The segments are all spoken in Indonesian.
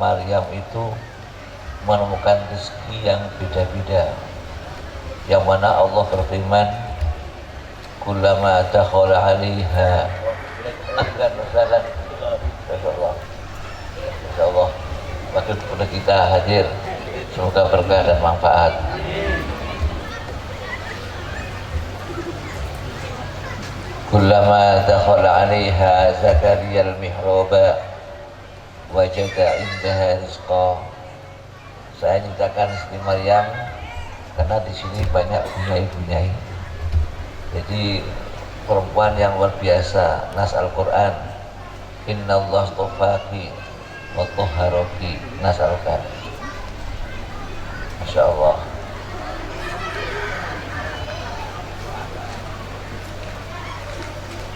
Maryam itu menemukan rezeki yang beda-beda, yang mana Allah berfirman, kullama dakhala 'alaiha akan masalah. Insyaallah waktu kita hadir, semoga berkah dan manfaat. Kullama dakhala 'alaiha Zakaria al-mihraba wajada indaha rizqa. Saya nyatakan Siti Maryam karena di sini banyak bunyai-bunyai. Jadi perempuan yang luar biasa, nas Al-Qur'an. Innallaha astafaki wa tahharaki, nas Al-Qur'an. Masyaallah.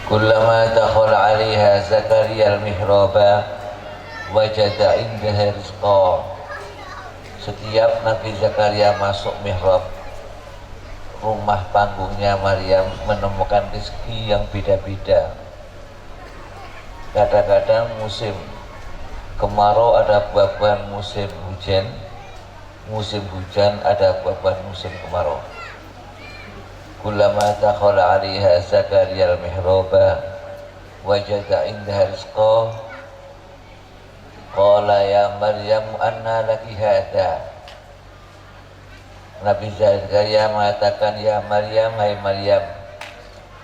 Kullama dakhala 'alaiha Zakaria al-mihraba wajada indaha rizqa. Setiap Nabi Zakaria masuk mihrab rumah panggungnya Maryam, menemukan rezeki yang beda-beda. Kadang-kadang musim kemarau ada buah-buahan musim hujan ada buah-buahan musim kemarau. Kullama dakhala 'alaiha Zakaria al-mihraba wajada indaha rizqa. Qala ya Maryam anna laki hadha. Nabi Zakaria mengatakan, ya Maryam, hai Maryam,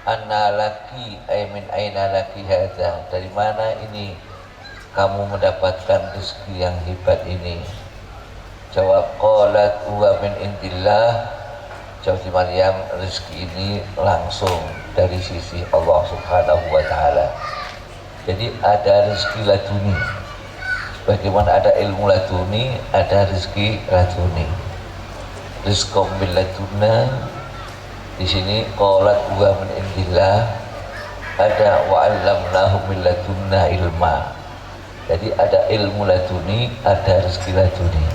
anna laki ay min aina laki hadha, dari mana ini kamu mendapatkan rezeki yang hebat ini? Jawab, qalat huwa min indillah. Jawab si Maryam, rezeki ini langsung dari sisi Allah Subhanahu wa taala. Jadi ada rezeki laduni. Bagaimana ada ilmu laduni, ada rezeki laduni. Rizqum bil ladunna, di sini qalat huwa min indillah, ada wa 'allamnahu min ladunna ilma. Jadi ada ilmu laduni, ada rezeki laduni.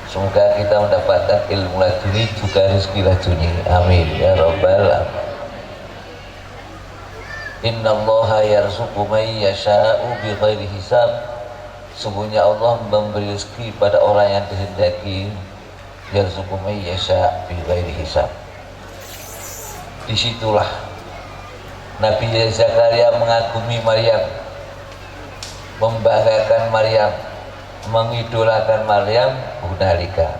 Semoga kita mendapatkan ilmu laduni juga rezeki laduni. Amin ya rabbal alamin. Innallaha yarzuqu man yasha'u bighairi hisab. Sungguhnya Allah memberi rezeki pada orang yang dikehendaki. Yarzuqu man yasha' bighairi hisab. Disitulah Nabi Zakaria mengagumi Maryam, membanggakan Maryam, mengidolakan Maryam. Hunalika,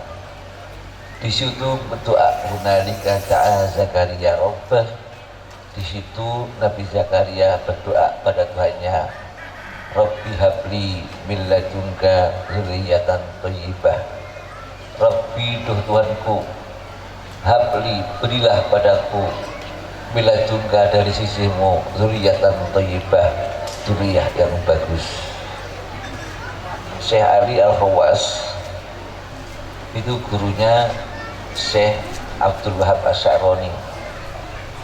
di situ berdoa, hunalika da'a Zakaria rabbah. Di situ Nabi Zakaria berdoa pada Tuhannya, Rabbi habli min ladunka dzurriyyatan thayyibah. Rabbi, duh Tuhanku, habli, berilah padaku, min ladunka, dari sisimu, dzurriyyatan thayyibah, dzurriyyah yang bagus. Syekh Ali Al-Khawas itu gurunya Syekh Abdul Wahab Asy-Sya'rani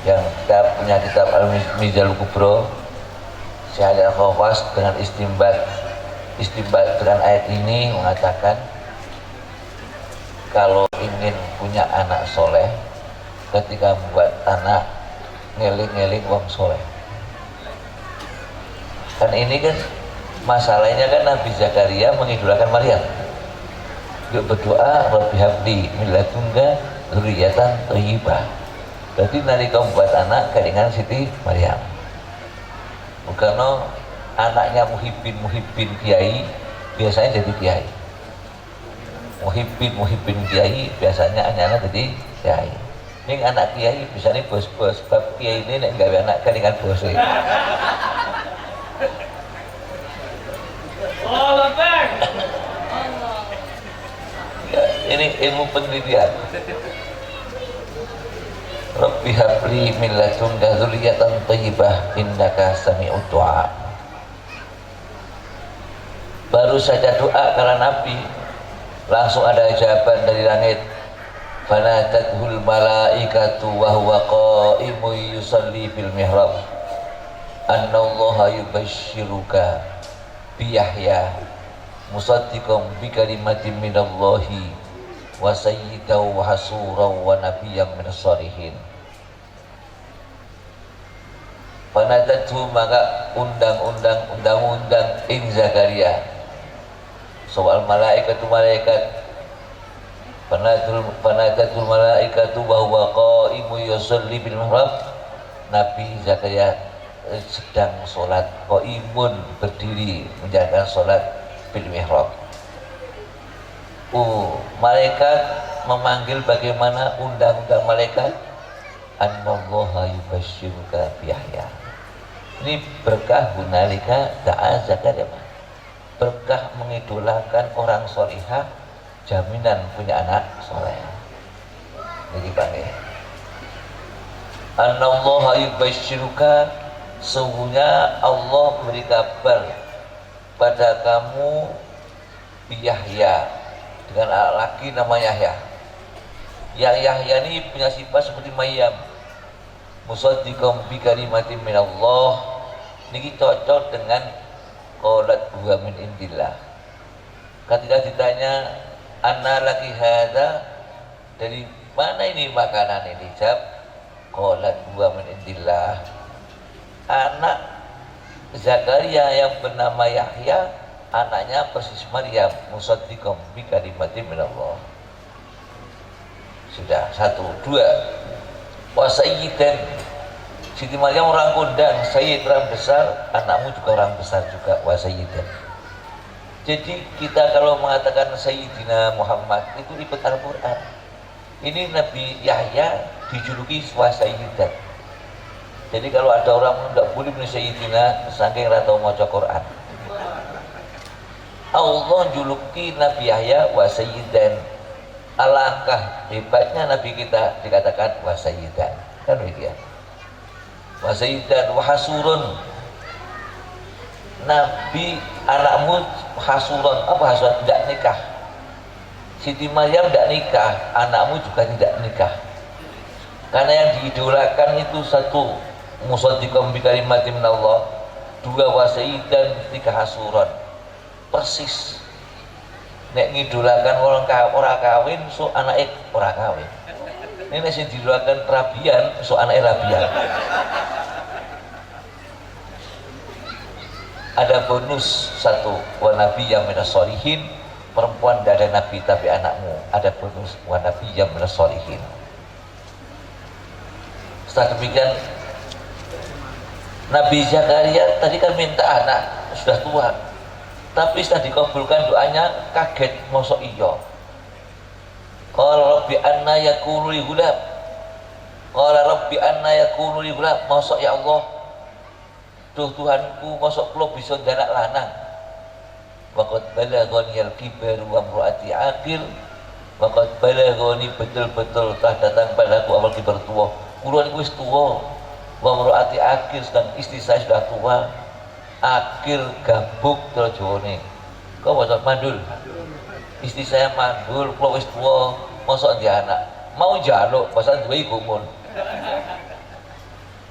yang kita punya kitab Al-Mizanul Kubra. Syekh Ali Al-Khawas dengan istimbat dengan ayat ini mengatakan, kalau ingin punya anak soleh, ketika membuat anak, ngeling-ngeling wong soleh. Kan ini kan masalahnya kan Nabi Zakaria mengidolakan Maryam. Dia berdoa, Rabbi habli min ladunka dzurriyyatan thayyibah. Berarti nanti kamu buat anak kelingan Siti Maryam. Bukan anaknya muhibbin kiai biasanya jadi kiai. Muhibbin kiai biasanya anak-anak jadi kiai. Ini anak kiai bisa nih bos-bos, sebab kiai ini nek gawe anak kelingan bos. Ya, ini ilmu penelitian. Rabbi habli min ladunka dzurriyyatan thayyibah innaka sami'ud du'a. Baru saja doa kala Nabi, langsung ada jawaban dari langit. Fanatathul malaikatu wa huwa qa'imun yusalli fil mihrab. Annallaha yubashshiruka bi Yahya musaddiqan bi kalimatin minallahi wa sayyidan wa hasuran wa nabiyyan minas shalihin. Fanatatu, maka undang-undang ing Zakaria. soal malaikatu malaikat panadatul malaikatu bahwa qaimu yusalli bil mihrab. Nabi Zakaria sedang sholat, qaimun berdiri menjalankan sholat bil mihrab. Malaikat memanggil, bagaimana undang-undang malaikat, annallaha yubashshiruka biyahya. Ini berkah hunalika da'a Zakaria, berkah mengidolakan orang solihah, jaminan punya anak soleh. Jadi panggil annallaha yubashshiruka, sungguhnya Allah memberi kabar pada kamu Yahya, dengan anak laki namanya Yahya. Yang Yahya ini punya sifat seperti Maryam, musaddiqan bi kalimatin minallah. Ini cocok dengan qalat huwa min indillah. Ketika ditanya anna laki hada, dari mana ini makanan ini, jawab qalat huwa min indillah. Anak Zakaria yang bernama Yahya, anaknya persis Maryam, musaddiqan bi kalimatin minallah. Sudah, satu. Dua, wa sayyidan, Siti Maryam orang kondang, Sayyid orang besar, anakmu juga orang besar juga, wa sayyidan. Jadi kita kalau mengatakan Sayyidina Muhammad itu ikut Al-Quran. Ini Nabi Yahya dijuluki wa sayyidan. Jadi kalau ada orang tidak boleh menulis Sayyidina, saking ratau maca Quran. Allah juluki Nabi Yahya wa sayyidan. Alangkah hebatnya Nabi kita dikatakan wa sayyidan, kan begitu ya. Wa sayyidan wa hasurun. Nabi anakmu hasurun, apa hasurun? Tidak nikah. Siti Maryam tidak nikah, anakmu juga tidak nikah. Karena yang diidolakan itu satu, musaddiqan bi kalimatin minallah, dua wa sayyidan, tiga hasurun. Persis nek ngidolakan orang kawin, so anake ora kawin. Ini sing didolakan rabian, so anake rabian. Ada bonus satu, wa nabiyyam minas sholihin, perempuan tidak ada nabi tapi anakmu. Ada bonus wa nabiyyam minas sholihin. Setelah demikian Nabi Zakaria tadi kan minta anak, sudah tua, tapi setelah dikabulkan doanya kaget, mosok iya. Qala rabbi anna yakunu li ghulam. Qala rabbi anna yakunu li ghulam, mosok ya Allah, duh Tuhanku, mosok kula bisa ndanak lanang. Waqad balaghani al-kibaru wa imraati aqil. Waqad balaghani, betul-betul telah datang padaku awal kibar tua. Kula niku wis tuwa. Wa imraati aqil, sedang istri saya sudah tua. Akhir gabuk terus jawane. Kok maksud mandul? Istri saya mandul, kalau wis tua, mosok dia anak. Mau jaluk, pasal duwe gumun.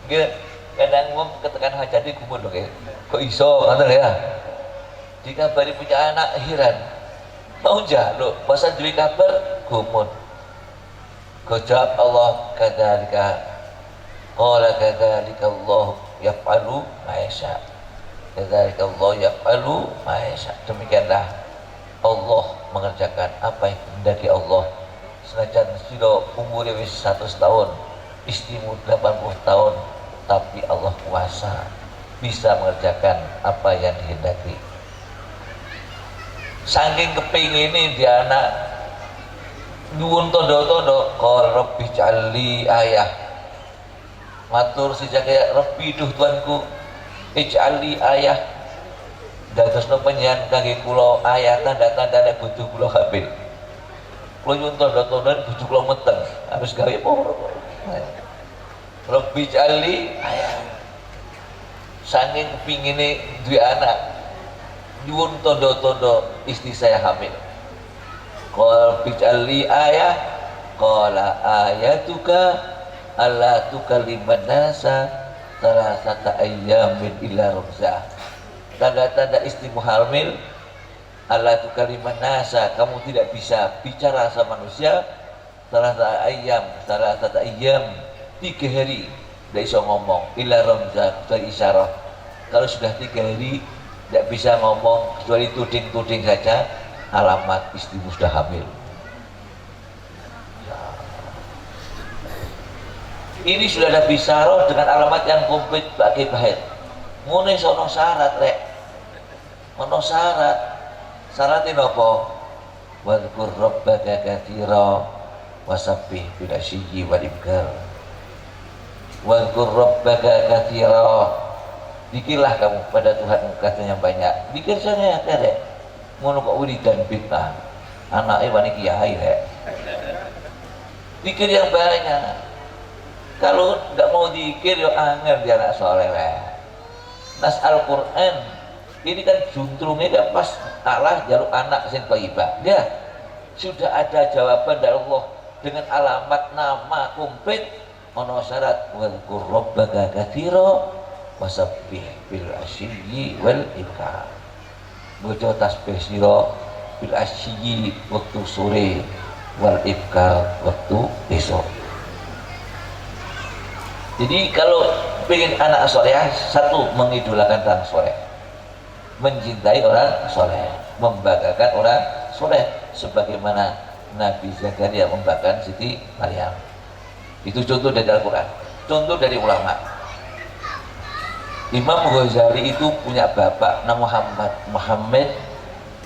Nggih, kadang wong ketekan hajati gumun lho, kok iso ngoten ya. Dikabari punya anak heran. Mau jaluk, pasal duwe kabar gumun. Kejawab Allah, kadzalika qala kadzalika Allah yaf'alu ma yasha. Kadzalika Allah yaf'alu ma yasha. Demikianlah Allah mengerjakan apa yang kehendaki Allah. Senajan sira umure wis 100 tahun, istrimu 80 tahun, tapi Allah kuasa bisa mengerjakan apa yang dikehendaki. Saking kepingine dia anak nyuwun tondo-tondo, qala rabbi ij'alli ayah. Matur si Zakaria, Rabbi duh Tuanku, ij'alli ayah, dadosno penyan kangge kula ayah, tanda-tanda nek butuh kula hamil. Kula nyuwun tondo-tondo bojo kula meteng, harus gawe apa? Rabbi ij'alli ayah. Saking kepingine duwe anak, nyuwun tondo-tondo istri saya hamil. Qala ij'alli ayah, qala ayatuka alla tukalliman nasa salasata ayyamin illa rumzah. Tanda-tanda istrimu hamil, alla tukalliman nasa, kamu tidak bisa bicara sama manusia salasata ayyam, 3 hari tidak bisa ngomong, illa rumzah, kecuali isyarah. Kalau sudah 3 hari tidak bisa ngomong kecuali tuding-tuding saja, alamat istrimu sudah hamil. Ini sudah ada bisaroh dengan alamat yang komplit bagi bahit. Ngene sono syarat rek. Ono syaratin apa? Wadhkur rabbaka katsira wasabbih bil asyi wal ibkar. Wadhkur rabbaka katsira. Zikirlah kamu pada Tuhan katanya banyak. Zikir saja rek. Ngono kok wiridan bid'ah. Anake wani kiai rek. Zikir yang banyak. Kalau nggak mau dikir yo angel dia anak soleh lah. Nas Al-Quran ini kan juntrungnya kan pas Allah jaluk anak sing thayyibah. Ya sudah ada jawaban dari Allah dengan alamat nama komplit. Ono syarat wadhkur rabbaka katsira wasabbih bil asyi wal ibkar. Baca tasbih sira bil asyi waktu sore wal ibkar waktu besok. Jadi kalau ingin anak soleh, satu mengidolakan orang soleh, mencintai orang soleh, membanggakan orang soleh, sebagaimana Nabi Zakaria membanggakan Siti Maryam. Itu contoh dari Al-Quran, contoh dari ulama. Imam Ghazali itu punya bapak nama Muhammad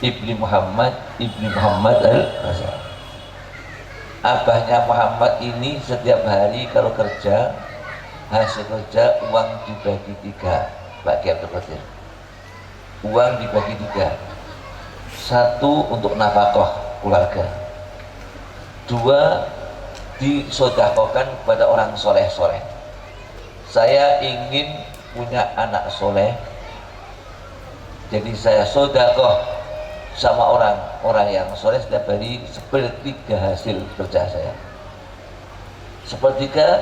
ibni Muhammad Al-Ghazali. Abahnya Muhammad ini setiap hari kalau kerja, hasil kerja uang dibagi 3, bagi Abdul Qadir. Uang dibagi 3. 1 untuk nafkah keluarga. 2 disedekahkan kepada orang soleh-soleh. Saya ingin punya anak soleh, jadi saya sedekah sama orang yang soleh setiap hari sepertiga hasil kerja saya. Sepertiga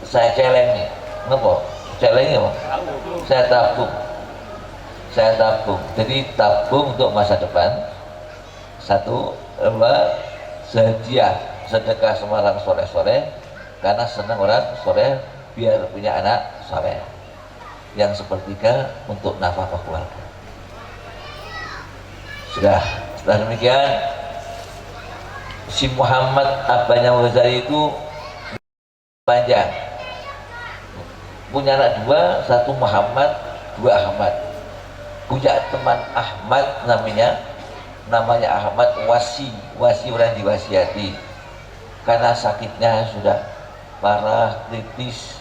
saya celeng nih, kenapa? Celengnya apa? Saya tabung. Jadi tabung untuk masa depan. 1, 2, sedekah sama orang soleh-soleh, karena senang orang soleh biar punya anak soleh. Yang sepertiga untuk nafkah keluarga. Sudah. Setelah demikian, si Muhammad abahnya Ghazali itu panjang. Punya anak 2, 1 Muhammad, 2 Ahmad. Punya teman Ahmad namanya Ahmad wasi orang diwasiati karena sakitnya sudah parah kritis.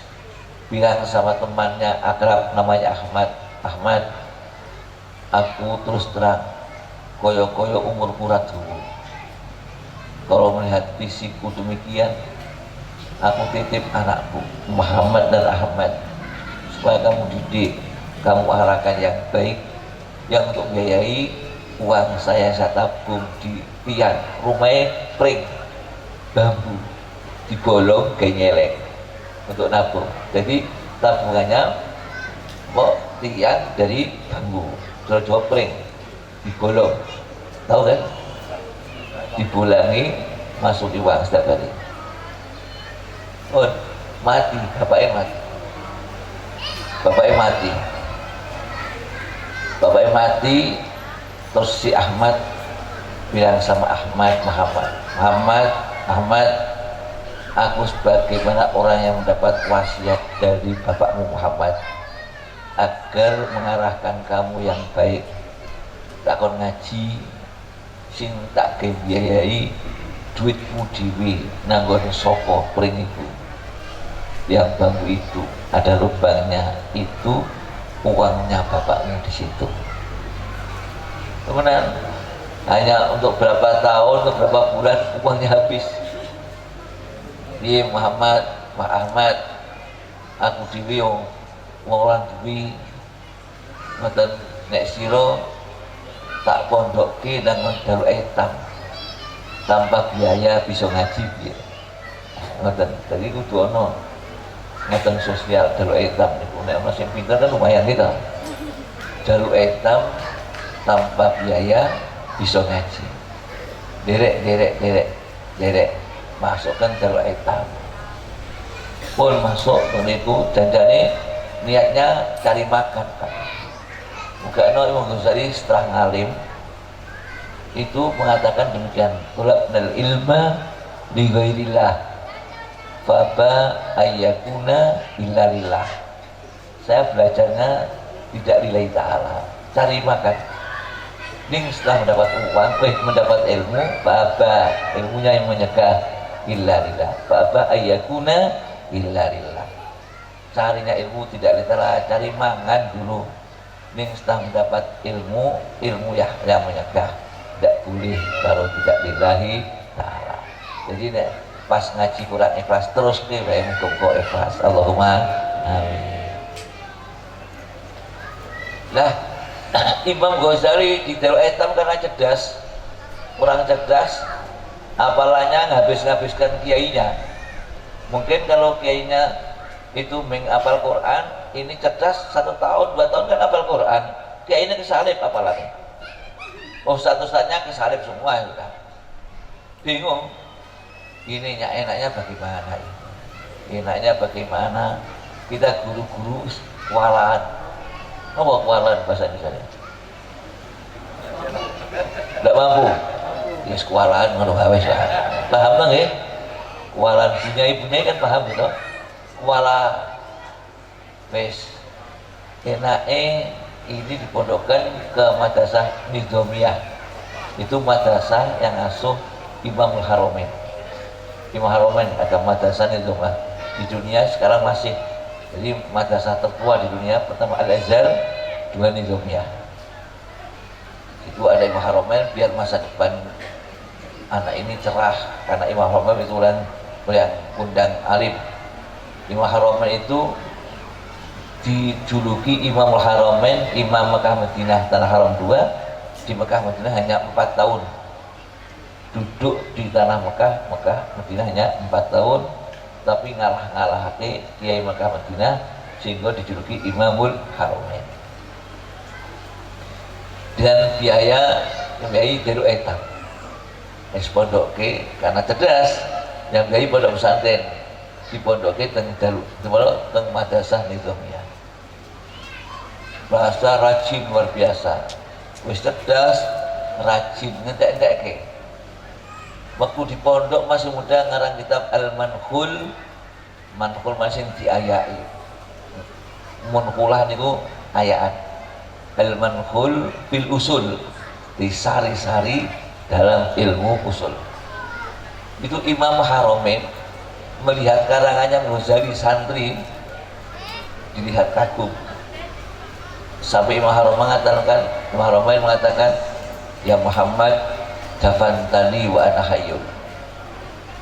Bilang sama temannya akrab namanya Ahmad, aku terus terang koyo umur kurat dulu. Kalau melihat fisikku demikian, aku titip anakku Muhammad dan Ahmad supaya kamu didik, kamu arahkan yang baik, yang untuk biayai uang saya tabung di tiang rumahnya pring bambu dibolong kayak nyelek untuk nabung. Jadi tabungannya kok tiang dari bambu terus pring dibolong, tahu kan, dibolangi masuk di uang setiap hari. Oh, mati, bapaknya mati. Terus si Ahmad bilang sama Muhammad, aku sebagaimana orang yang mendapat wasiat dari bapakmu Muhammad agar mengarahkan kamu yang baik, takon ngaji sing tak biayai duitmu diwi nanggon soko pring itu, yang bambu itu ada lubangnya, itu uangnya bapakmu di situ. Kemudian hanya untuk berapa tahun, untuk berapa bulan uangnya habis. Dia Ahmad, aku diwi orang diwi ngoten nek sira tak pondokke nang Darul Aitam tanpa biaya bisa ngaji piye. Ngoten. Dadi kudu ana ngoten sosial Darul Aitam niku nek ana sing pinter kan lumayan gitu. Darul Aitam tanpa biaya bisa ngaji. Derek masukkan Darul Aitam. Pun masuk niku janjane niatnya cari makan kan. Mugakno Imam Ghazali setelah ngalim itu mengatakan demikian, tulabnal ilma li ghairillah faba ayyakuna illa lillah. Saya belajarnya tidak lillahi ta'ala, cari makan. Ning setelah mendapat uang, mendapat ilmu, faba ilmunya yang menyegah illa lillah, faba ayyakuna illa lillah. Carinya ilmu tidak lillah, cari mangan dulu. Ning setelah mendapat ilmu, ilmu yang menyegah, tidak boleh kalau tidak lillahi ta'ala. Jadi pas ngaji Quran ikhlas terus nih, muga-muga ikhlas. Allahumma amin. Nah, Imam Ghazali di Darul Aitam karena cerdas, kurang cerdas, apalannya nghabiskan kiainya. Mungkin kalau kiainya itu menghafal Quran, ini cerdas 1 tahun 2 tahun kan hafal Quran, kiainya kesalip apalannya. Oh, satu-satunya kesalip semua sudah. Bingung. Ininya enaknya bagaimana ini? Enaknya bagaimana? Kita guru-guru kualaan. Apa kualan bahasa Indonesia? Tidak mampu. Ya kualan ngono wae lah. Paham nggih? Ya? Kualan punya kan paham gitu. Kuala wis enake ini dipondokkan ke madrasah Nizamiyah. Itu madrasah yang asuh Imamul Haramain. Imam Haramain ada madrasah Nizamiyah. Di dunia sekarang masih. Jadi madrasah tertua di dunia, pertama Al-Azhar, 2 Nizamiyah. Itu ada Imam Haramain biar masa depan anak ini cerah, karena Imam Haramain itu yang undang alim. Imam Haramain itu dijuluki Imamul Haramain, Imam Mekah Madinah Tanah Haram 2. Di Mekah Madinah hanya 4 tahun. Duduk di tanah Mekah Madinah hanya 4 tahun. Tapi ngalah-ngalahake Kiai Mekah Madinah sehingga dijuluki Imamul Haramain. Dan biaya Darul Aitam pondoke karena cerdas, yang biayai pondok pesantren di pondoke teng madrasah Nizamiyah. Bahasa rajin luar biasa, wis cerdas, rajin ngentek-entekke. Waktu di pondok masih muda ngarang kitab Al-Manhul, masing diayai. Munhulah niku ayaan. Al-Manhul bil usul, disari-sari dalam ilmu usul. Itu Imam Haramain melihat karangannya Ghazali santri, dilihat kagum. Sampai Imam Haramain mengatakan, ya Muhammad, dafantani wa ana hayyun.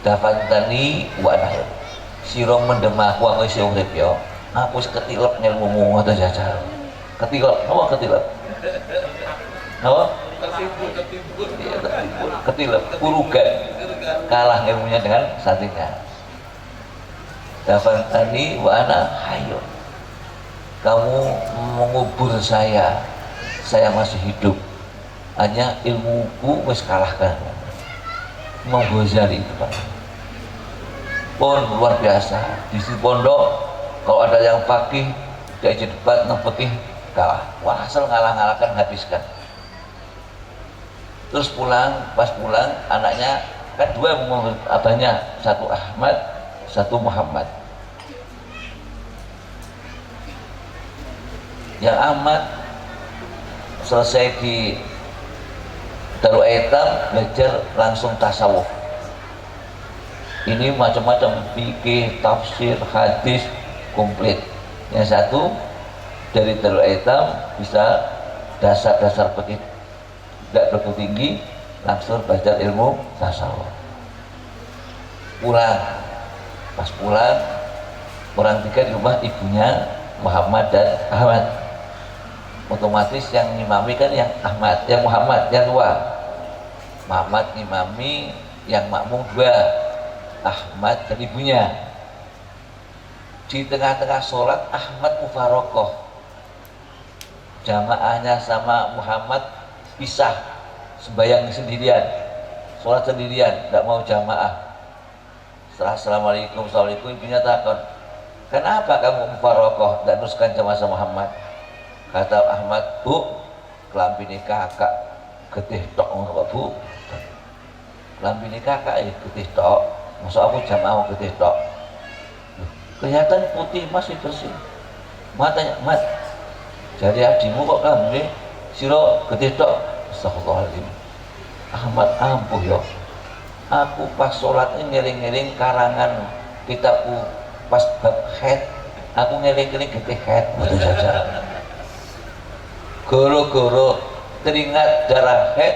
Dafantani wa ana hayyun. Sira mendem aku wis urip ya. Aku wis ketilep ngelmumu ngoten jajal. Ketilep, apa ketilep? Apa? Ketimbun. Iya, ketilep, kurugan. Kalah ilmunya dengan santrinya. Dafantani wa ana hayyun. Kamu mengubur saya masih hidup. Hanya ilmuku wis kalahkan. Imam Ghazali itu Pak. Pun luar biasa. Di pondok kalau ada yang fakih diajak debat nang fikih kalah. Wah, asal ngalah-ngalahkan habiskan. Terus pas pulang anaknya kan 2 abahnya, 1 Ahmad, 1 Muhammad. Yang Ahmad selesai di Darul Aitam belajar langsung tasawuf. Ini macam-macam fikih, tafsir, hadis komplit. Yang 1 dari Darul Aitam bisa dasar-dasar fikih, tidak begitu tinggi, langsung belajar ilmu tasawuf. Pas pulang orang 3 di rumah ibunya Muhammad dan Ahmad. Otomatis yang ngimami kan yang Ahmad, yang Muhammad, yang tua. Muhammad ngimami, yang makmum 2, Ahmad dan ibunya. Di tengah-tengah sholat Ahmad mufarokoh, jamaahnya sama Muhammad pisah, sembahyang sendirian, sholat sendirian, tidak mau jamaah. Setelah assalamualaikum, ibunya takut, kenapa kamu mufarokoh, tidak teruskan jamaah sama Muhammad? Kata Ahmad, Bu, kelampini kakak getih tok ngono kok Bu. Lambine kakak getih tok. Masa aku jamaah getih tok. Kelihatan putih masih bersih. Matanya, Mat, jadi adimu kok lambine sira getih tok. Astagfirullahaladzim. Ahmad ampuh ya. Aku pas sholat ini ngeling-ngeling karangan kitabku pas bab haid. Aku ngeling-ngeling getih haid betul saja. Goro-goro teringat darah haid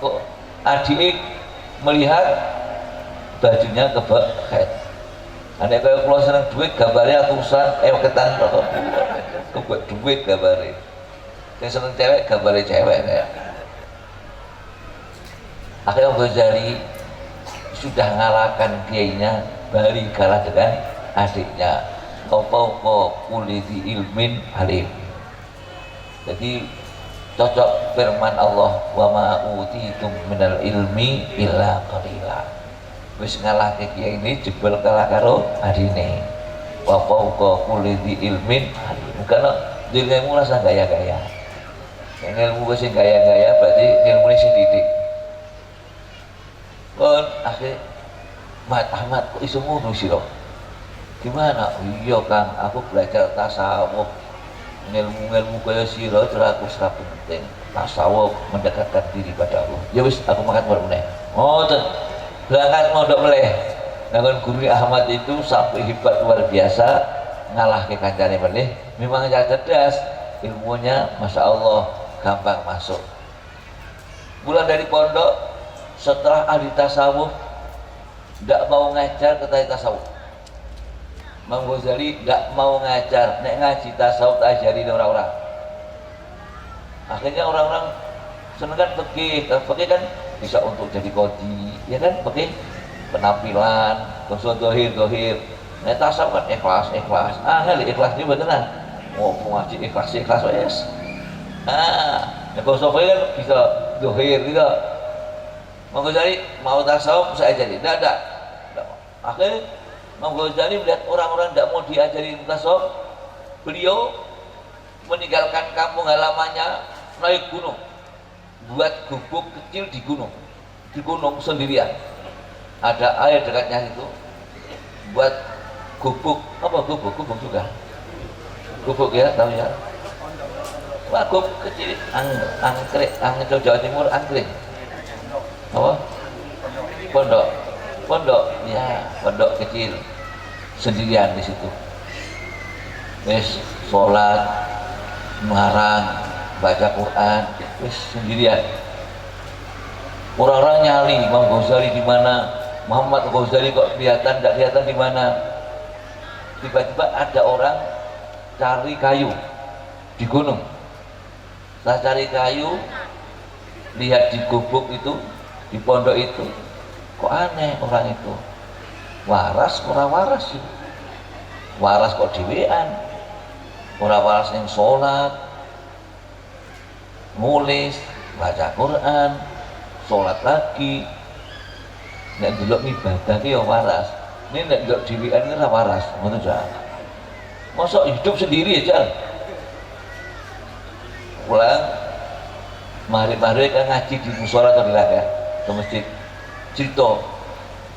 kok adik melihat bajunya kebak haid. Ada kayak kalau seneng duit gambarnya atusan ketan kebak duit gambarnya. Saya seneng cewek gambarnya cewek ya. Akhirnya Ghazali sudah ngalahkan kiainya, bari kalah dengan adiknya. Kau kuliti ilmin alim. Jadi cocok firman Allah, wa ma utitum minal ilmi illa qalila. Wis ngalah ke kiai ini jebol kalah karo adine. Wa fauqa kulli ilmin alim. Karena ilmu rasa gaya-gaya. Ilmu wis gaya-gaya berarti ilmu sing didik. Kon akhir Mat Ahmad kok iso ngono sira? Gimana? Iya Kang, aku belajar tasawuf. Ilmu-ilmu kaya sira ora aku ora penting. Tasawuf mendekatkan diri pada Allah. Ya wis aku makan baru meneh. Ngoten. Berangkat mondok meleh. Dengan guru Ahmad itu sampai hebat luar biasa, ngalah ke kancane meleh. Memang cerdas, ilmunya Masya Allah gampang masuk. Bulan dari pondok, setelah ahli tasawuf tidak mau ngajar ke tasawuf. Imam Ghazali tidak mau ngajar, nek ngaji tasawuf tak ajari orang-orang. Akhirnya orang-orang seneng kan fikih kan bisa untuk jadi qadhi, ya kan fikih penampilan, khusus dohir. Nek tasawuf kan ikhlas. Hal ikhlas ini beneran. Mau ngaji ikhlas wes. Nek khusus kan bisa dohir gitu. Imam Ghazali mau tasawuf saya jadi, tidak. Akhirnya Imam Ghazali melihat orang-orang tidak mau diajari tasawuf, beliau meninggalkan kampung halamannya, naik gunung, buat gubuk kecil di gunung sendirian. Ada air dekatnya itu, buat gubuk juga, gubuk ya, tahu ya? Wah, gubuk kecil, anggrek, Jawa Timur anggrek. Apa? Pondok, ya, pondok kecil sendirian di situ. Wis sholat, marang, baca Quran, wis sendirian. Orang-orang nyali Imam Ghazali di mana, Muhammad Ghazali kok tidak kelihatan di mana. Tiba-tiba ada orang cari kayu di gunung. Saya cari kayu, lihat di gubuk itu, di pondok itu, kok aneh orang itu. Waras ora waras sih. Waras kok dhewean. Ora waras yang sholat, nulis, baca Quran, sholat lagi. Nek delok ibadah ki ya waras. Ini nek delok dhewean ki ora waras, ngono aja. Masa hidup sendiri aja. Pulang mari-mari kan ngaji di mushola atau di laga ke masjid, cerita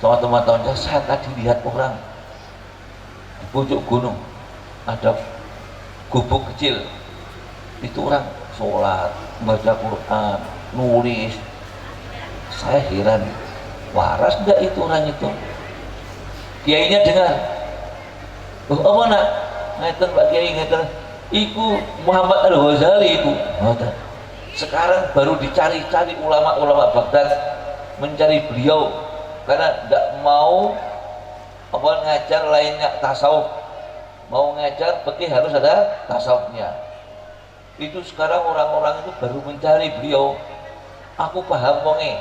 sama teman-temannya, saya tadi lihat orang di pucuk gunung ada gubuk kecil, itu orang sholat, baca Quran, nulis. Saya heran, waras enggak itu orang itu? Kiainya dengar, apa nak? Ngeten Pak Kiai, ngeten iku Muhammad Al-Ghazali itu. Sekarang baru dicari-cari ulama-ulama Baghdad, mencari beliau karena tidak mau ngajar lainnya tasawuf, mau ngajar fikih harus ada tasawufnya. Itu sekarang orang-orang itu baru mencari beliau. Aku paham wonge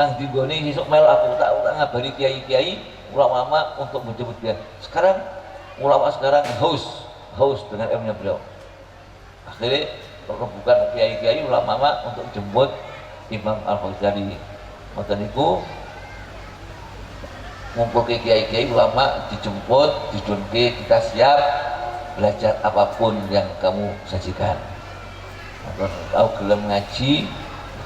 nang dinggone sesuk mel aku tak ngabari kiai-kiai ulama untuk menjemput dia. Sekarang ulama sekarang haus dengan ilmunya beliau. Akhirnya bukan kiai-kiai ulama untuk jemput Imam Al-Ghazali. Ngoten niku ngumpul ke kiai-kiai ulama, dijemput, didunke, kita siap belajar apapun yang kamu sajikan. Kalau gelem ngaji,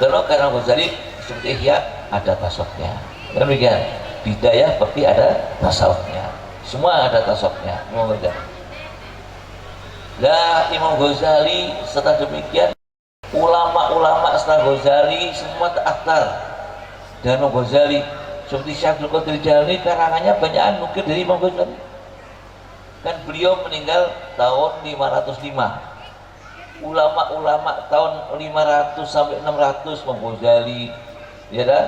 Karena Ghazali seperti Ihya ada tasawufnya. Demikian bidayah pasti ada tasawufnya. Semua ada tasawufnya. Imam Ghazali. Lah Imam Ghazali setelah demikian ulama-ulama setelah Ghazali semua terakhir. Dan Imam Ghazali seperti Syekh Abdul Qadir Jailani karangannya banyak nukil dari Imam Ghazali. Kan beliau meninggal tahun 505. Ulama-ulama tahun 500 sampai 600 Imam Ghazali, ya dah,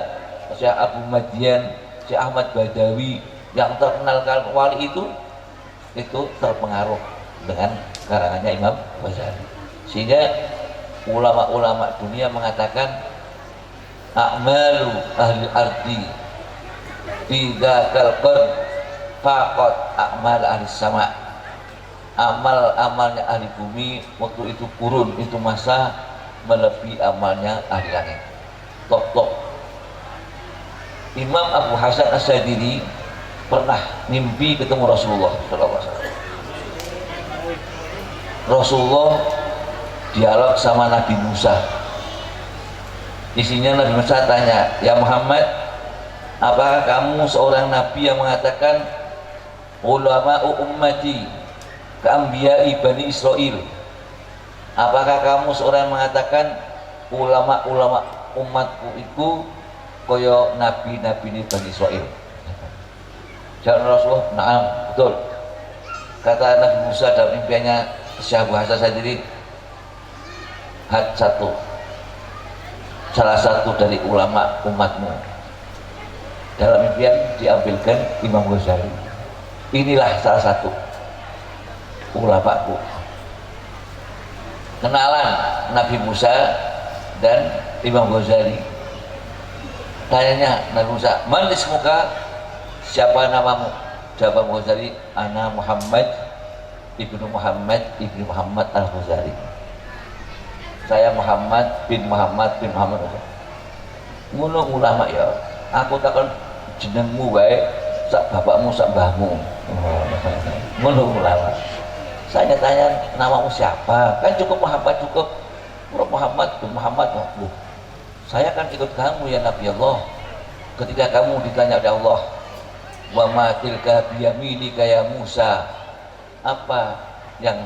Syekh Abu Madian, Syekh Ahmad Badawi yang terkenal wali itu terpengaruh dengan karangannya Imam Ghazali. Sehingga ulama-ulama dunia mengatakan a'malu ahli ardi fi dzakal qarn faqat a'mal ahli sama'. Amal-amalnya ahli bumi waktu itu kurun, itu masa melebihi amalnya ahli langit. Top. Imam Abu Hasan As-Sadili pernah mimpi ketemu Rasulullah SAW. Rasulullah dialog sama Nabi Musa. Isinya Nabi Musa tanya, "Ya Muhammad, apakah kamu seorang nabi yang mengatakan ulama'u ummati keambiyai Bani Israel? Apakah kamu seorang yang mengatakan ulama-ulama umatku itu koyo nabi-nabi ini Bani Israel?" Jawab Rasulullah, "Na'am, betul." Kata Nabi Musa dalam impiannya Syekh Abu Hasan sendiri, salah satu dari ulama umatmu. Dalam impian diambilkan Imam Ghazali. Inilah salah satu ulamaku. Kenalan Nabi Musa dan Imam Ghazali. Tanyanya Nabi Musa, "Man ismuka?" Siapa namamu? Jawab Ghazali, "Ana Muhammad ibnu Muhammad Al-Ghazali." Saya Muhammad bin Muhammad. Ngono ulama ya. Aku takon jenengmu wae, sak bapakmu sak mbahmu. Ngono ulama. Saya tanya namamu siapa? Kan cukup Muhammad, cukup Muhammad bin Muhammad. Loh, saya kan ikut kamu ya Nabi Allah. Ketika kamu ditanya oleh Allah, "Wa ma tilka biyaminika ya Musa?" Apa yang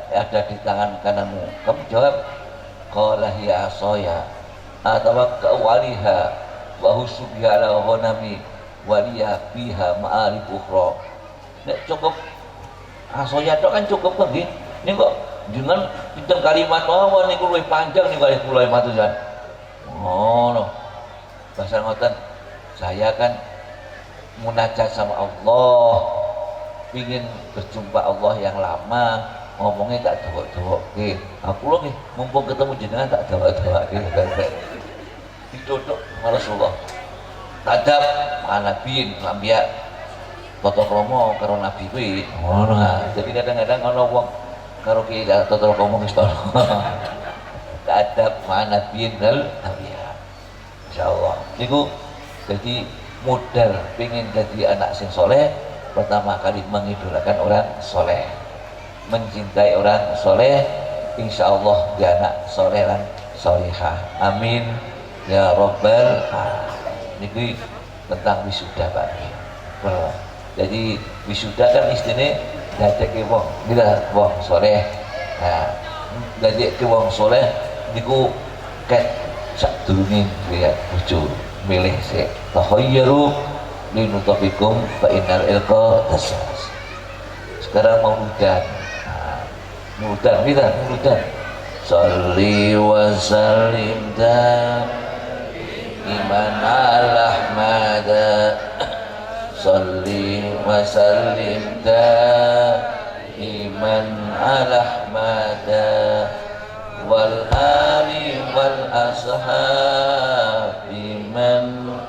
ada di tangan kananmu? Kamu jawab, "Qala hiya asaya atawakka'u 'alaiha wa hussu biha 'ala ghanami wa liya fiha ma'arif ukhra." Nek cukup asaya tok kan cukup kan nggih. Ini kok jenengan pinten kalimat mawon niku luwih panjang niku kali kula matur. Ngono. Bahasa ngoten. Saya kan munajat sama Allah, ingin berjumpa Allah yang lama, ngomongnya tak dawak-dawak. Aku loh nih, mumpung ketemu jenengan tak dawak-dawak. Ditutup sama Rasulullah. Tadab nabiin, lambiya, toto kromo karo nabi kuwi. Ngono. Jadi kadang-kadang ana wong karo ki toto kromo wis to. Tadab nabiin dal lambiya. Insyaallah. Niku jadi modal pengen jadi anak sing soleh, pertama kali mengidolakan orang soleh, mencintai orang soleh, insya Allah dia anak soleh dan solihah. Amin ya robbal alamin. Ini tentang wisuda Pak. Jadi wisuda kan istilahnya dadek wong, kita wong soleh. Nah, dadek wong soleh niku ket sak durunge lihat bojo milih sik takhayyaru linutafikum fa innal ilqa tasas. Sekarang mau mudan kita mudan. Sholli wa sallim iman ala ahmada, sholli wa sallim iman ala ahmada wal ali wal ashabi man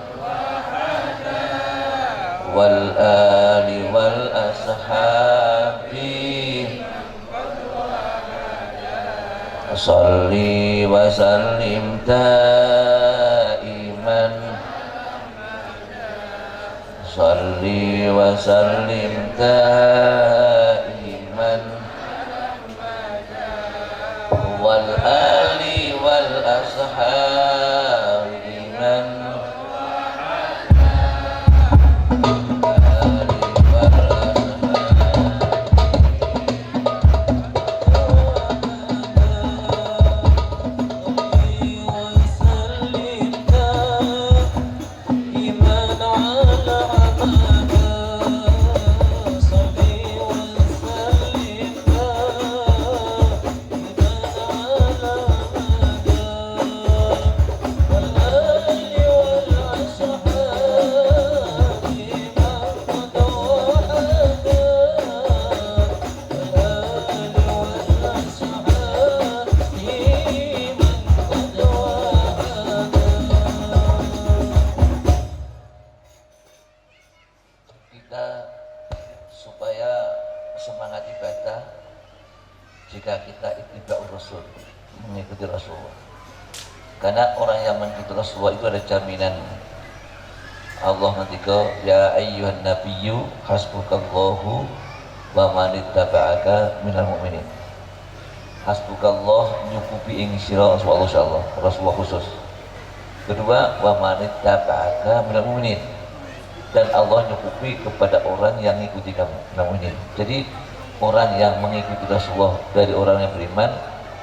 wal ali wal ashabi sholli wa sallim daiman sholli wa sallim daiman wal ali wal ashabi jika kita ittiba'ur rasul, mengikuti Rasulullah. Karena orang yang mengikuti Rasulullah itu ada jaminan. Allah ngendika, ya ayyuhan nabiyyu hasbukallahu wa man ittaba'aka minal mu'minin. Hasbukallah nyukupi ing sira Rasulullah khusus. Kedua, wa man ittaba'aka minal mu'minin. Dan Allah nyukupi kepada orang yang mengikuti kamu, minal mu'minin. Jadi orang yang mengikuti Rasulullah dari orang yang beriman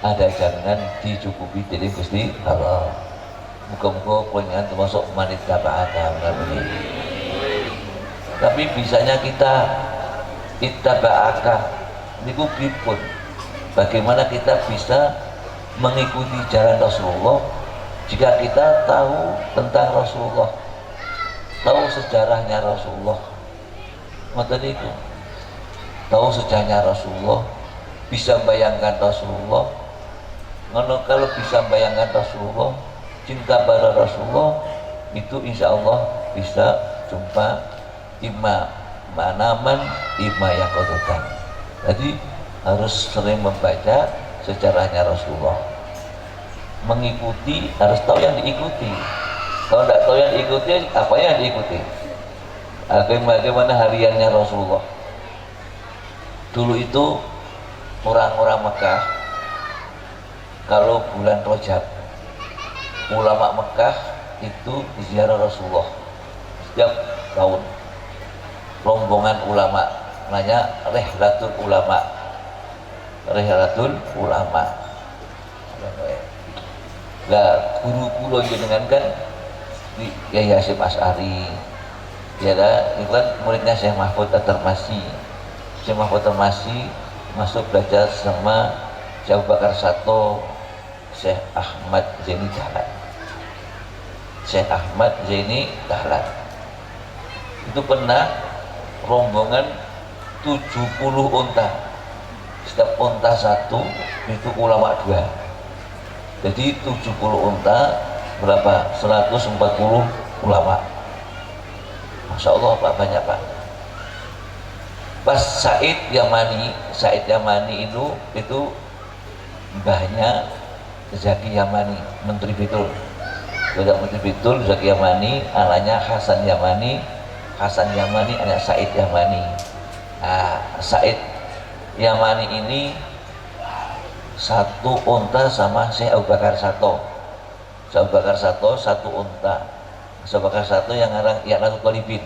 ada jaminan dicukupi dari Gusti Allah. Muka-muka pengen termasuk manita ba'aka. Tapi bisanya kita ba'aka niku pripun? Bagaimana kita bisa mengikuti jalan Rasulullah jika kita tahu tentang Rasulullah, tahu sejarahnya Rasulullah, ngoten niku, tahu sejarahnya Rasulullah, bisa bayangkan Rasulullah. Kalau bisa bayangkan Rasulullah, cinta pada Rasulullah, itu insya Allah bisa jumpa imma manaman imma yakodotan. Jadi harus sering membaca sejarahnya Rasulullah, mengikuti, harus tahu yang diikuti. Kalau tidak tahu yang diikuti, apa yang diikuti? Bagaimana hariannya Rasulullah dulu itu? Orang-orang Mekah kalau bulan Rajab, ulama Mekah itu ziarah Rasulullah setiap tahun. Rombongan ulama namanya Rihlatul Ulama. Lah guru-guru jenengan kan Yahya Hasyim Asy'ari, ya kan, itu kan muridnya Syekh Mahfud At-Tarmasi. Syekh Mahfud At-Tarmasi masuk belajar sama Syekh Abu Bakar Sato, Syekh Ahmad Zaini Dahlan. Syekh Ahmad Zaini Dahlan itu pernah rombongan 70 unta, setiap unta satu itu ulama dua, jadi 70 unta berapa? 140 ulama. Masya Allah Pak, banyak Pak. Pas Said Yamani itu mbahnya Zaki Yamani, Menteri Betul. Tidak Menteri Betul, Zaki Yamani, anaknya Hasan Yamani anak Said Yamani. Nah, Said Yamani ini satu unta sama Syekh Abu Bakar Sato. Syekh Abu Bakar Sato satu unta. Syekh Abu Bakar Sato yang ngarang Iqnatul Talibin,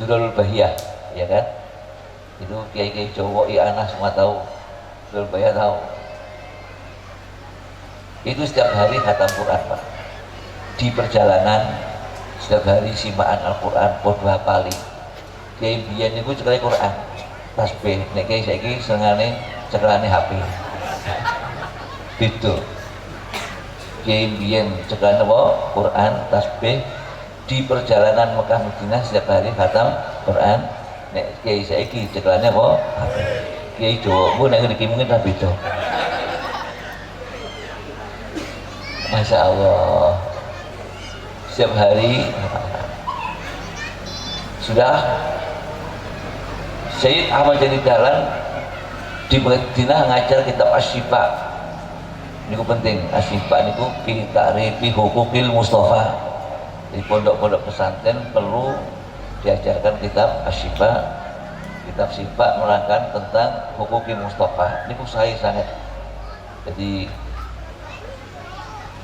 Durrul Bahiyah, ya kan? Itu kiai-kiai Jawa I'anah semua tahu, Durrul Bahiyah tahu. Itu setiap hari khatam Quran Pak. Di perjalanan setiap hari simaan Al-Quran podo hafali. Kiai biyen niku cekale Quran, tasbih. Nek kiai saiki senengane cekelane HP. Gitu. Kiai biyen cekelane apa? Quran, tasbih. Di perjalanan Mekah Madinah setiap hari khatam Quran. Nek kiai saiki cekelane apa? HP. Kiai Jawa ku nek ngriki mungkin ra beda. Masya Allah, setiap hari sudah. Syed Ahmad Zaini Dahlan di Madinah ngajar kitab Asy-Syifa. Ini penting, Asy-Syifa niku fi ta'rifi hukukil Mustafa. Di pondok-pondok pesantren perlu diajarkan kitab Asy-Syifa. Kitab Syifa menerangkan tentang hukukil Mustafa. Ini saya sangat, jadi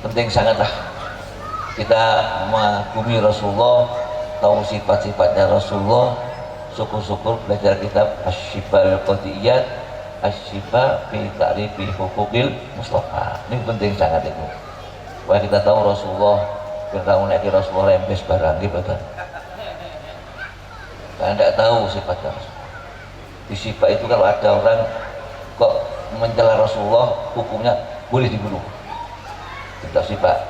penting sangatlah kita mengagumi Rasulullah, tahu sifat-sifatnya Rasulullah. Syukur-syukur belajar kitab Asy-Syifa al-Qadiyat, Asy-Syifa fi ta'rifi hukukil Mustafa. Ini penting sangat itu. Supaya kita tahu Rasulullah, kita menaiki Rasulullah rembes barang gitu kan. Karena tidak tahu sifatnya Rasulullah. Di sifat itu kalau ada orang kok mencela Rasulullah, hukumnya boleh dibunuh. Kita sifat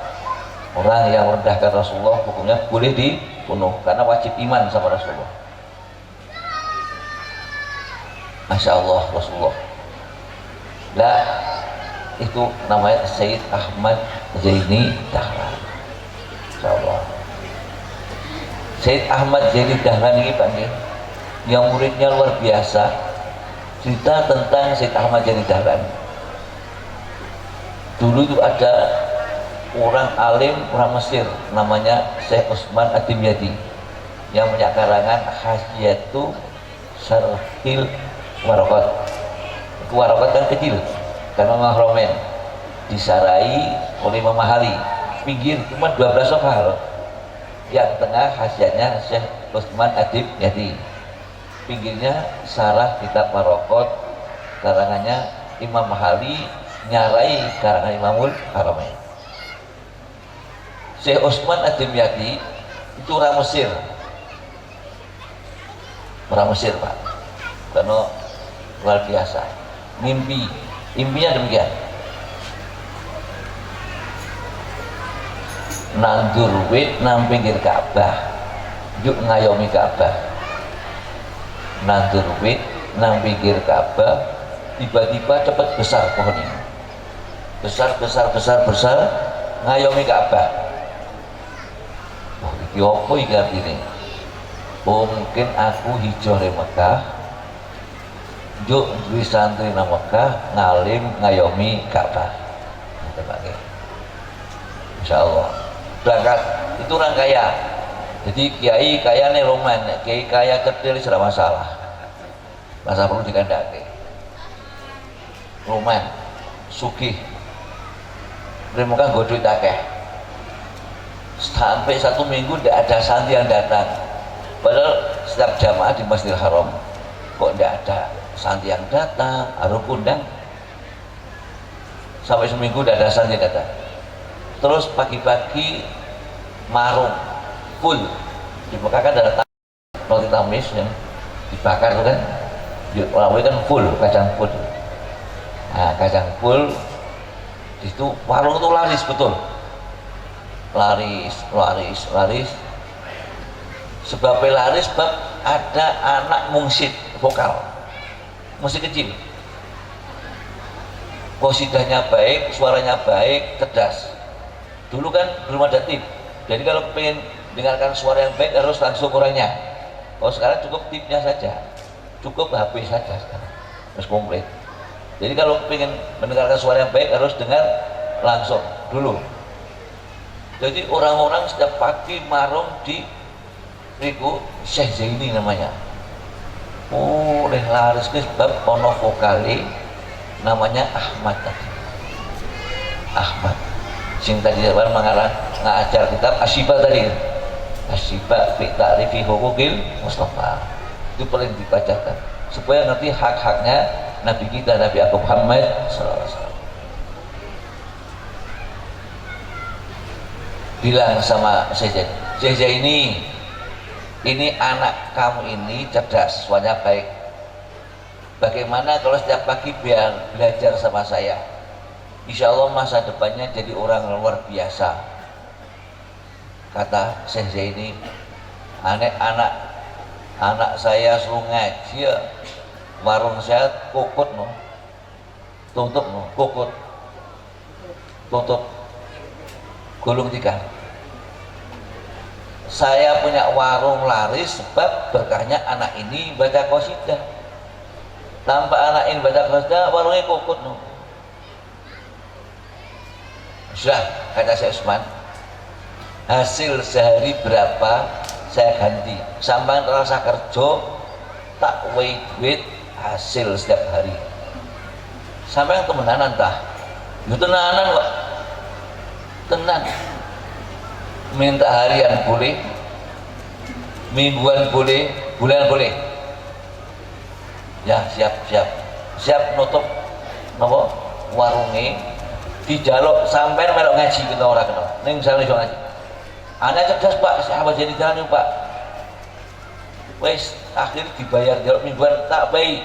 orang yang merendahkan Rasulullah, hukumnya boleh dibunuh karena wajib iman sama Rasulullah. Masya Allah Rasulullah. Nah, itu namanya Syed Ahmad Zaini Dahlan. Masya Allah. Syed Ahmad Zaini Dahlan ini panggil, yang muridnya luar biasa. cerita tentang Syed Ahmad Yani Dahlan. Dulu itu ada orang alim, orang Mesir, namanya Syekh Utsman Ad-Dimyati, yang punya karangan Hasyiatu Syarhil Waraqat. Waraqat kan kecil, karena mahromen disarai oleh Imam Mahali, pinggir cuma 12 safhal, yang tengah hasiatnya Syekh Utsman Ad-Dimyati, pinggirnya sarah kitab Waraqat karangannya Imam Mahali, nyarai karangan Imamul Haramain. Syekh Utsman Ad-Dimyati itu orang Mesir, Pak, karena luar biasa. Impinya demikian, nandur wit nang pinggir Ka'bah, yuk ngayomi Ka'bah. Nandur wit nang pinggir Ka'bah, tiba-tiba cepat besar pohon ini, besar, ngayomi Ka'bah. Iki apa iki artine? Oh, mungkin aku hijau di Mekah, juk duwe santri nang Mekah, ngalim ngayomi Ka'bah. Insyaallah berangkat. Itu orang kaya, jadi kiai kaya nih roman, kiai kaya kecil sudah masalah, masa perlu dikandake. Roman sugih mereka nggo duit akeh, sampai 1 minggu tidak ada santri yang datang, padahal setiap jamaah di Masjidil Haram kok tidak ada santri yang datang, harus undang. Sampai seminggu tidak ada santri datang. Terus pagi-pagi marung full di Mekah kan ada roti tamis yang dibakar itu kan, orang kan full, kacang full. Nah, kacang full itu warung itu laris betul, laris. Sebabnya laris sebab ada anak mungsid vokal, musik kecil, kosidahnya baik, suaranya baik, cerdas. Dulu kan belum ada tip, jadi kalau pengen dengarkan suara yang baik harus langsung orangnya. Kalau sekarang cukup tipnya saja, cukup HP saja sekarang, harus komplit. Jadi kalau pengen mendengarkan suara yang baik harus dengar langsung dulu. Jadi orang-orang setiap pagi marung di Riku Syekh Zaini namanya. Oh, laris ke sebab ono vokali namanya Ahmad tadi. Ahmad sing tadi mengarang ngajar kitab Asyifa tadi, Asyifa fi ta'rifi huquqil Mustafa, itu paling dibacakan supaya nanti hak-haknya Nabi kita, Nabi Aku Muhammad SAW. Bilang sama Syekh ini anak kamu ini cerdas, suaranya baik, bagaimana kalau setiap pagi biar belajar sama saya, insya Allah masa depannya jadi orang luar biasa. Kata Syekh Zaini, anak saya suruh ngaji ya, warung saya kukut no, tutup no, kukut tutup, gulung tikar. Saya punya warung laris sebab berkahnya anak ini baca qasidah. Tanpa anak ini baca qasidah, warungnya kukut no. Sudah, kata Syekh Utsman, hasil sehari berapa saya ganti, sampai rasa kerja tak duit hasil setiap hari. Sampai temenanan tah, itu tenanan kok, tenan. Minta harian boleh, mingguan boleh, bulan boleh. Ya siap nutup nopo warunge, dijaluk sampai melok ngaji kita orang kenal. Ning misalnya iso ngaji. Anak cerdas Pak, sahabat jadi jalan Pak. Wes akhir dibayar jaluk mingguan tak baik.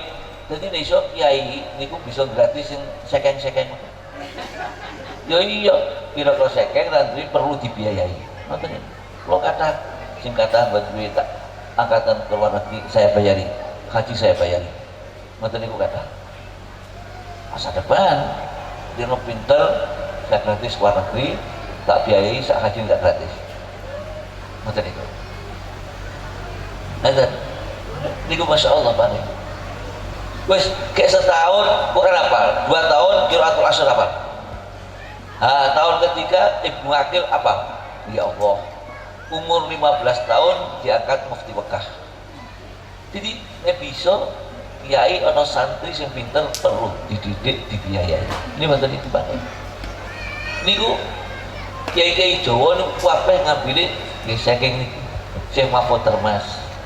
Jadi iso kiai niku bisa gratis sing sekeng-sekeng. Yo iya, kira-kira sekeng nanti perlu dibiayai. Ngoten. Kalau kata sing kata buat duit tak angkatan ke luar negeri saya bayari, haji saya bayari. Ngoten niku kata. Masa depan dia mau pinter, saya gratis luar negeri, tak biayai, saya haji tidak gratis. Ngoten niku. Ngoten. Niku masya Allah Pak. Wes kayak setahun bukan apa, 2 tahun Qiraatul Ashr apa? Tahun ketiga Ibnu Aqil apa? Ya Allah, umur 15 tahun diangkat mufti Mekah. Jadi bisa kiai atau santri yang pinter perlu dididik, dibiayai. Ini betul itu Pak. Niku kiai-kiai Jawa niku kabeh ngambil saking niki. Syekh Mahfud Termas,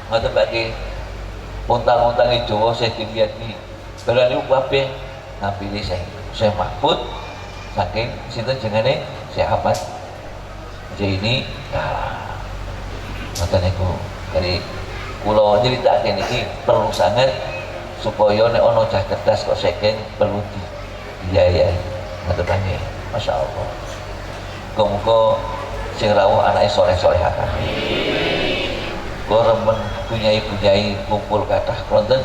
ngoten bagi untang-untange Jawa Syekh Dimyati. Barang niku kabeh ngambil Syekh Mahfud saking sinten jenenge Syekh Ahmad Jaini. Ngoten niku. Dari kula nyritake niki perlu sangat supaya nek ana cah cerdas kok saking perlu dibiayai. Ngoten nggih. Masyaallah. Muga-muga sing rawuh anake saleh-salehah. Kula remen punyai kumpul kathah wonten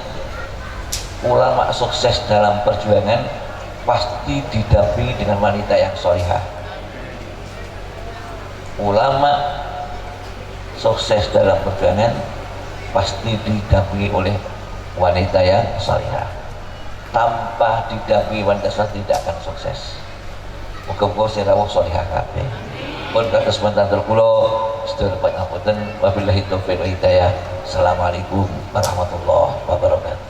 ulama sukses dalam perjuangan pasti didampingi dengan wanita yang salehah. Ulama sukses dalam perjuangan pasti didampingi oleh wanita yang salehah. Tanpa didampingi wanita salehah tidak akan sukses. Muga-muga sing rawuh salehah kabeh. Pun kados mantantul kula sedaya pangapunten, wabillahi taufiq wal hidayah. Assalamualaikum warahmatullahi wabarakatuh.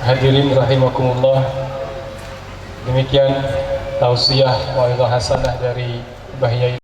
Hadirin rahimakumullah, demikian tausiah wa'idhah hasanah dari Mbah Yai